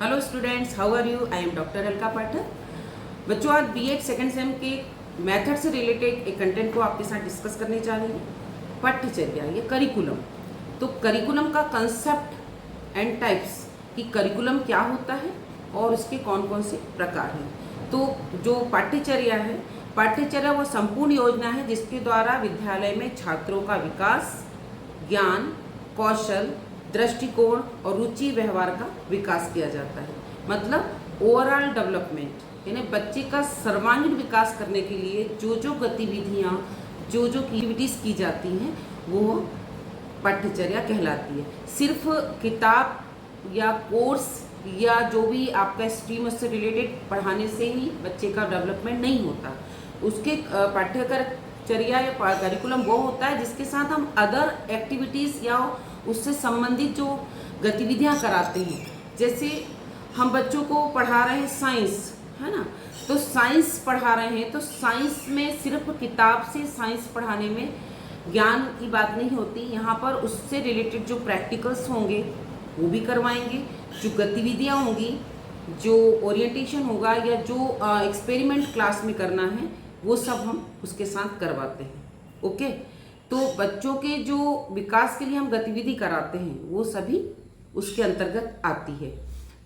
Hello students, how are you? I am doctor Alka Pathak. बच्चों, आज BEd second sem के method से रिलेटेड एक कंटेंट को आपके साथ डिस्कस करने जा रही हूँ। पाठ्यचर्या या करिकुलम। तो करिकुलम का कंसेप्ट एंड टाइप्स कि करिकुलम क्या होता है और इसके कौन कौन से प्रकार हैं। तो जो पाठ्यचर्या है, पाठ्यचर्या वो संपूर्ण योजना है जिसके द्वारा विद्यालय में छात्रों का विकास, ज्ञान, कौशल, दृष्टिकोण और रुचि व्यवहार का विकास किया जाता है। मतलब ओवरऑल डेवलपमेंट, यानी बच्चे का सर्वांगीण विकास करने के लिए जो जो गतिविधियाँ, जो जो एक्टिविटीज़ की जाती हैं वो पाठ्यचर्या कहलाती है। सिर्फ किताब या कोर्स या जो भी आपका स्ट्रीम उससे रिलेटेड पढ़ाने से ही बच्चे का डेवलपमेंट नहीं होता। उसके पाठ्यचर्या या करिकुलम वो होता है जिसके साथ हम अदर एक्टिविटीज़ या उससे संबंधित जो गतिविधियां कराते हैं। जैसे हम बच्चों को पढ़ा रहे हैं साइंस, है ना, तो साइंस पढ़ा रहे हैं तो साइंस में सिर्फ किताब से साइंस पढ़ाने में ज्ञान की बात नहीं होती। यहाँ पर उससे रिलेटेड जो प्रैक्टिकल्स होंगे वो भी करवाएंगे, जो गतिविधियाँ होंगी, जो ओरिएंटेशन होगा या जो एक्सपेरिमेंट क्लास में करना है वो सब हम उसके साथ करवाते हैं। ओके, तो बच्चों के जो विकास के लिए हम गतिविधि कराते हैं वो सभी उसके अंतर्गत आती है।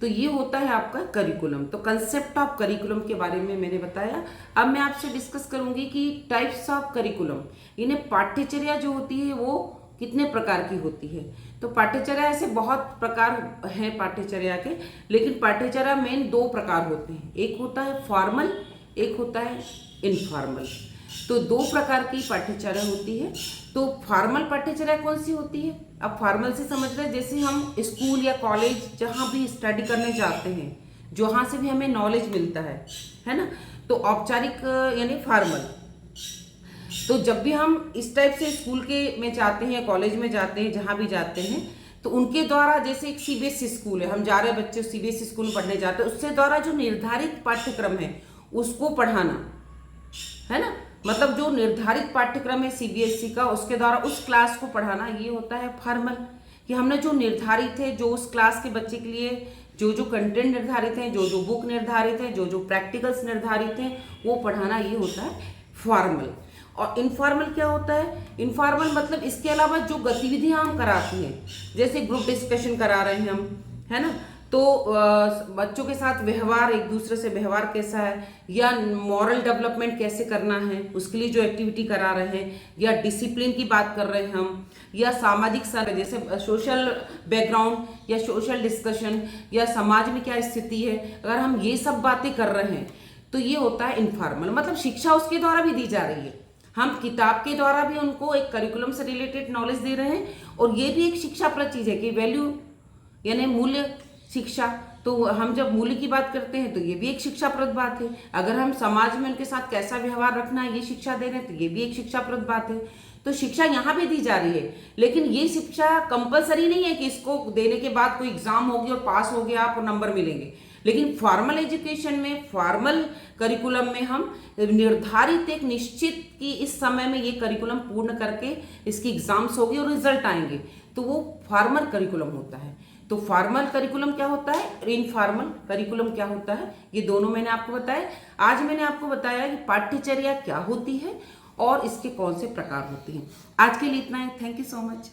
तो ये होता है आपका करिकुलम। तो कंसेप्ट ऑफ करिकुलम के बारे में मैंने बताया। अब मैं आपसे डिस्कस करूंगी कि टाइप्स ऑफ करिकुलम, यानी पाठ्यचर्या जो होती है वो कितने प्रकार की होती है। तो पाठ्यचर्या ऐसे बहुत प्रकार हैं पाठ्यचर्या के, लेकिन पाठ्यचर्या मेन दो प्रकार होते हैं। एक होता है फॉर्मल, एक होता है इनफॉर्मल। तो दो प्रकार की पाठ्यचर्या होती है। तो फॉर्मल पाठ्यचर्या कौन सी होती है? अब फॉर्मल से समझ रहे हैं जैसे हम स्कूल या कॉलेज जहाँ भी स्टडी करने जाते हैं, जहाँ से भी हमें नॉलेज मिलता है ना, तो औपचारिक यानी फॉर्मल। तो जब भी हम इस टाइप से स्कूल के में जाते हैं, कॉलेज में जाते हैं, जहाँ भी जाते हैं, तो उनके द्वारा जैसे एक सीबीएसई स्कूल है, हम जा रहे हैं बच्चे सीबीएसई स्कूल में पढ़ने जाते हैं, उससे द्वारा जो निर्धारित पाठ्यक्रम है उसको पढ़ाना, है ना, मतलब जो निर्धारित पाठ्यक्रम है सीबीएसई का उसके द्वारा उस क्लास को पढ़ाना, ये होता है फॉर्मल। कि हमने जो निर्धारित है, जो उस क्लास के बच्चे के लिए जो जो कंटेंट निर्धारित हैं, जो जो बुक निर्धारित है, जो जो प्रैक्टिकल्स निर्धारित हैं, वो पढ़ाना, ये होता है फॉर्मल। और इनफॉर्मल क्या होता है? इनफॉर्मल मतलब इसके अलावा जो गतिविधियां हम कराते हैं, जैसे ग्रुप डिस्कशन करा रहे हैं हम, है ना, तो बच्चों के साथ व्यवहार, एक दूसरे से व्यवहार कैसा है, या मॉरल डेवलपमेंट कैसे करना है, उसके लिए जो एक्टिविटी करा रहे हैं, या डिसिप्लिन की बात कर रहे हैं हम, या सामाजिक सर जैसे सोशल बैकग्राउंड या सोशल डिस्कशन, या समाज में क्या स्थिति है, अगर हम ये सब बातें कर रहे हैं तो ये होता है इनफॉर्मल। मतलब शिक्षा उसके द्वारा भी दी जा रही है, हम किताब के द्वारा भी उनको एक करिकुलम से रिलेटेड नॉलेज दे रहे हैं, और ये भी एक शिक्षाप्रद चीज़ है कि वैल्यू यानी मूल्य शिक्षा। तो हम जब मूल्य की बात करते हैं तो ये भी एक शिक्षाप्रद बात है। अगर हम समाज में उनके साथ कैसा व्यवहार रखना है ये शिक्षा दे रहे हैं तो ये भी एक शिक्षाप्रद बात है। तो शिक्षा यहाँ भी दी जा रही है, लेकिन ये शिक्षा कंपलसरी नहीं है कि इसको देने के बाद कोई एग्जाम होगी और पास हो गया आप और नंबर मिलेंगे। लेकिन फॉर्मल एजुकेशन में, फॉर्मल करिकुलम में हम निर्धारित एक निश्चित कि इस समय में ये करिकुलम पूर्ण करके इसकी एग्जाम्स होगी और रिजल्ट आएंगे, तो वो फॉर्मल करिकुलम होता है। तो फॉर्मल करिकुलम क्या होता है, इनफॉर्मल करिकुलम क्या होता है, ये दोनों मैंने आपको बताया। आज मैंने आपको बताया कि पाठ्यचर्या क्या होती है और इसके कौन से प्रकार होते हैं। आज के लिए इतना है। Thank you so much.